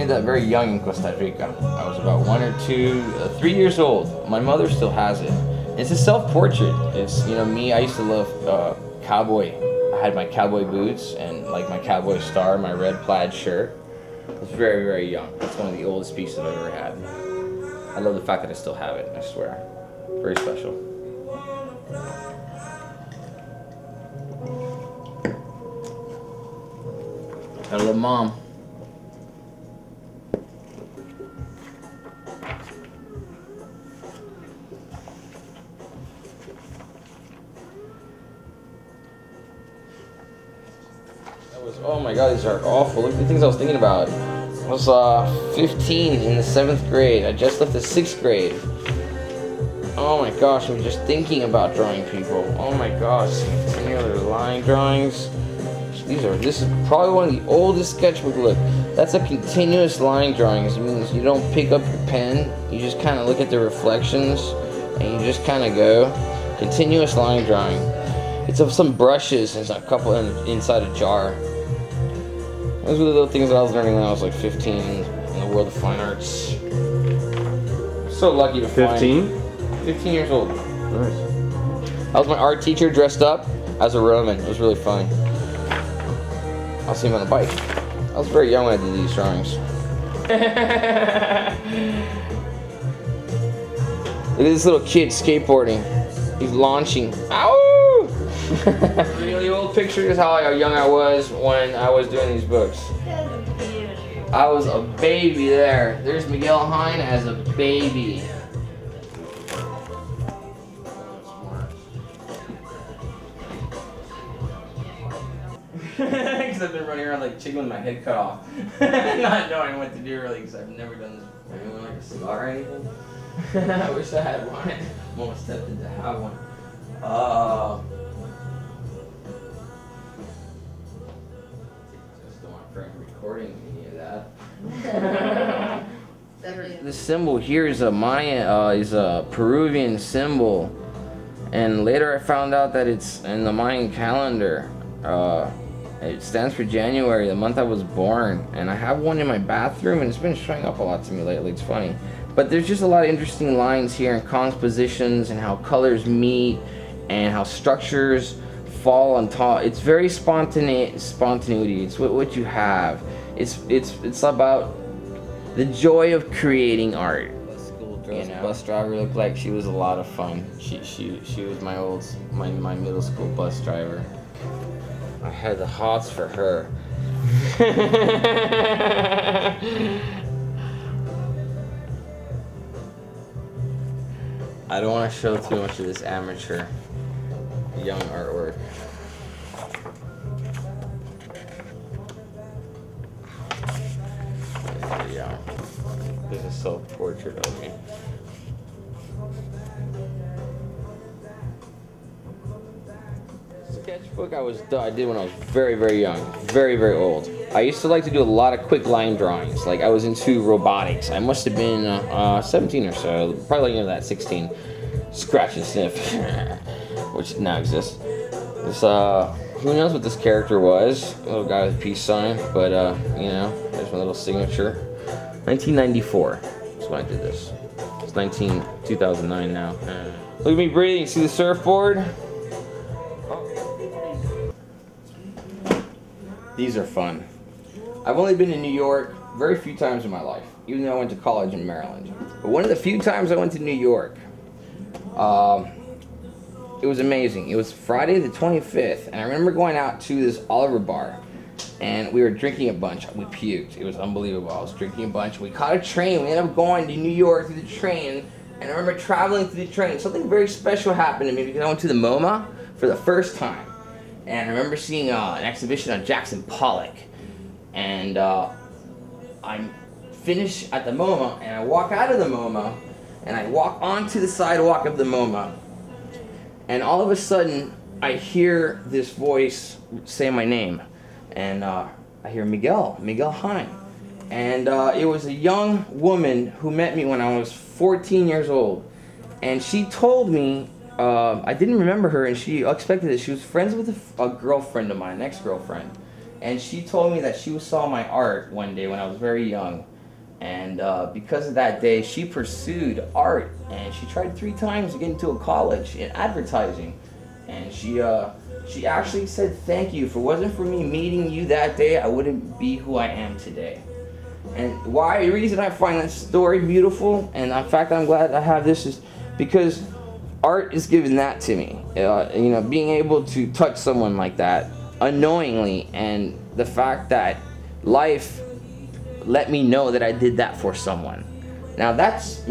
made that very young in Costa Rica. I was about 1 or 2, 3 years old. My mother still has it. It's a self-portrait. It's, you know, me, I used to love cowboy. I had my cowboy boots and like my cowboy star, my red plaid shirt. I was very, very young. It's one of the oldest pieces I've ever had. I love the fact that I still have it, I swear. Very special. I love Mom. Oh my god, these are awful. Look at the things I was thinking about. I was 15 in the 7th grade. I just left the 6th grade. Oh my gosh, I'm just thinking about drawing people. Oh my gosh, any other line drawings? This is probably one of the oldest sketchbook. Look, that's a continuous line drawing. It means you don't pick up your pen. You just kind of look at the reflections and you just kind of go. Continuous line drawing. It's of some brushes and a couple inside a jar. Those were the little things that I was learning when I was like 15 in the world of fine arts. So lucky to find 15 years old. Nice. That was my art teacher dressed up as a Roman. It was really funny. I'll see him on a bike. I was very young when I did these drawings. Look at this little kid skateboarding. He's launching. Ow! Really old pictures how young I was when I was doing these books. I was a baby there. There's Miguel Hine as a baby. Because I've been running around like chicken with my head cut off. Not knowing what to do really, because I've never done this before. Anyone like a cigar or anything? I wish I had one. I'm almost tempted to have one. Just don't want Frank recording any of that. The symbol here is a Mayan, is a Peruvian symbol, and later I found out that it's in the Mayan calendar. It stands for January, the month I was born, and I have one in my bathroom, and it's been showing up a lot to me lately. It's funny, but there's just a lot of interesting lines here and compositions and how colors meet and how structures fall on top. It's very spontaneity. It's what you have. It's about the joy of creating art. School girls, bus driver looked like she was a lot of fun. She was my middle school bus driver. I had the hots for her. I don't want to show too much of this amateur young artwork. There you go. There's a self-portrait of me. Sketchbook I did when I was very, very young, very, very old. I used to like to do a lot of quick line drawings. Like I was into robotics. I must have been 17 or so, probably into that 16. Scratch and sniff, which now exists. This who knows what this character was? A little guy with a peace sign, but you know, there's my little signature. 1994 is when I did this. It's 2009 now. Look at me breathing. See the surfboard? These are fun. I've only been to New York very few times in my life, even though I went to college in Maryland. But one of the few times I went to New York, it was amazing. It was Friday the 25th, and I remember going out to this Oliver bar, and we were drinking a bunch. We puked. It was unbelievable. I was drinking a bunch. We caught a train. We ended up going to New York through the train, and I remember traveling through the train. Something very special happened to me because I went to the MoMA for the first time. And I remember seeing an exhibition on Jackson Pollock, and I'm finished at the MoMA, and I walk out of the MoMA, and I walk onto the sidewalk of the MoMA, and all of a sudden I hear this voice say my name, and I hear Miguel Hine, and it was a young woman who met me when I was 14 years old, and she told me. I didn't remember her, and she expected it. She was friends with a girlfriend of mine, an ex-girlfriend, and she told me that she saw my art one day when I was very young, And because of that day, she pursued art, and she tried 3 times to get into a college in advertising. And she actually said, "Thank you. If it wasn't for me meeting you that day, I wouldn't be who I am today." And the reason I find that story beautiful, and in fact I'm glad I have this, is because art is giving that to me. You know, being able to touch someone like that unknowingly, and the fact that life let me know that I did that for someone. Now that's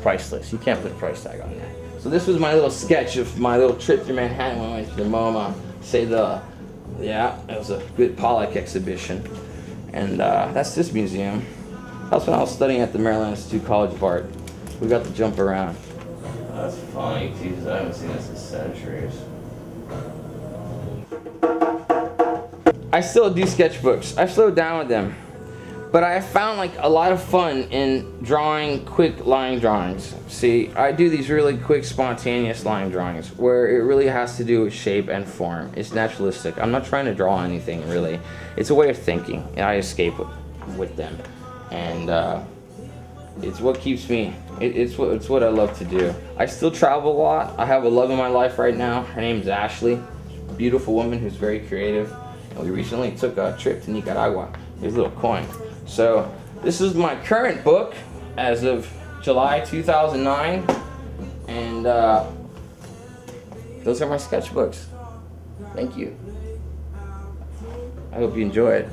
priceless. You can't put a price tag on that. So this was my little sketch of my little trip through Manhattan when I went to the MoMA. It was a good Pollock exhibition. And that's this museum. That's when I was studying at the Maryland Institute College of Art. We got to jump around. That's funny, Jesus, I haven't seen this in centuries. I still do sketchbooks. I've slowed down with them. But I found like a lot of fun in drawing quick line drawings. See, I do these really quick spontaneous line drawings where it really has to do with shape and form. It's naturalistic. I'm not trying to draw anything really. It's a way of thinking, and I escape with them. And it's what keeps me, it's what I love to do. I still travel a lot. I have a love in my life right now. Her name's Ashley. Beautiful woman who's very creative. And we recently took a trip to Nicaragua. Here's a little coin. So this is my current book as of July 2009, and those are my sketchbooks. Thank you. I hope you enjoy it.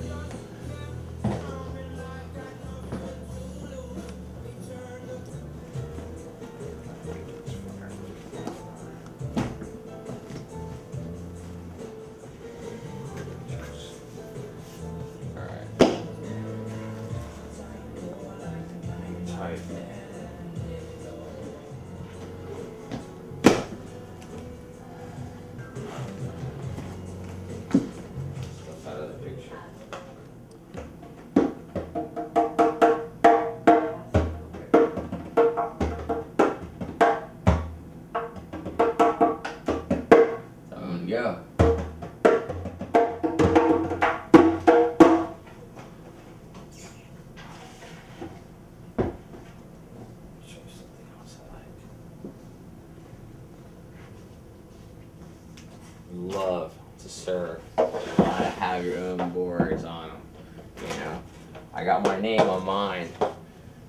Go. Love to surf. You gotta have your own boards on them. You know, I got my name on mine,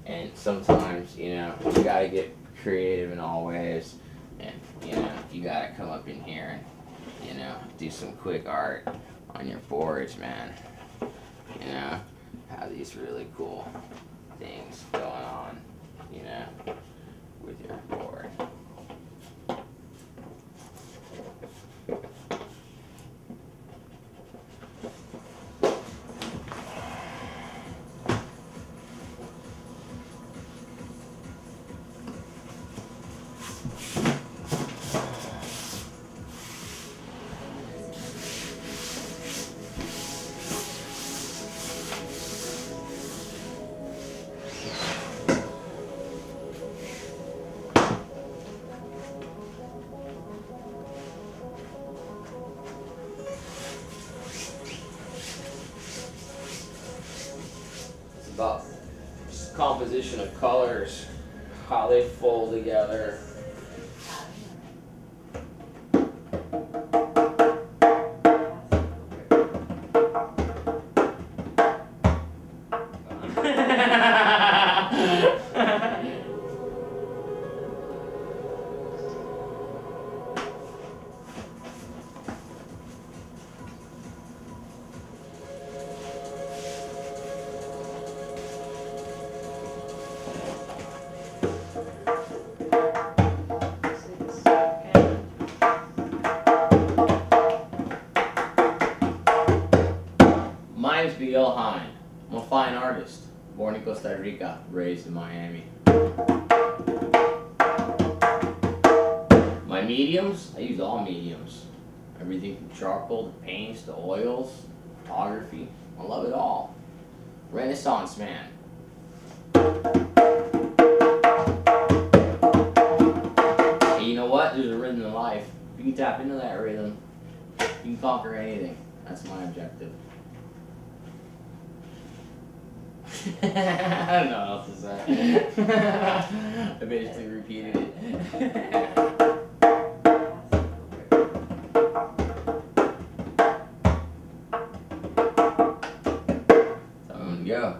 and sometimes, you know, you gotta get creative in all ways, and you know, you gotta come up in here and, you know, do some quick art on your boards, man. You know, have these really cool things going on, you know, with your board. About composition of colors, how they fold together. My name's Miguel Hine. I'm a fine artist, born in Costa Rica, raised in Miami. My mediums, I use all mediums. Everything from charcoal to paints to oils, photography. I love it all. Renaissance man. And you know what? There's a rhythm in life. If you can tap into that rhythm, you can conquer anything. That's my objective. I don't know what else to say. I basically repeated it. Go.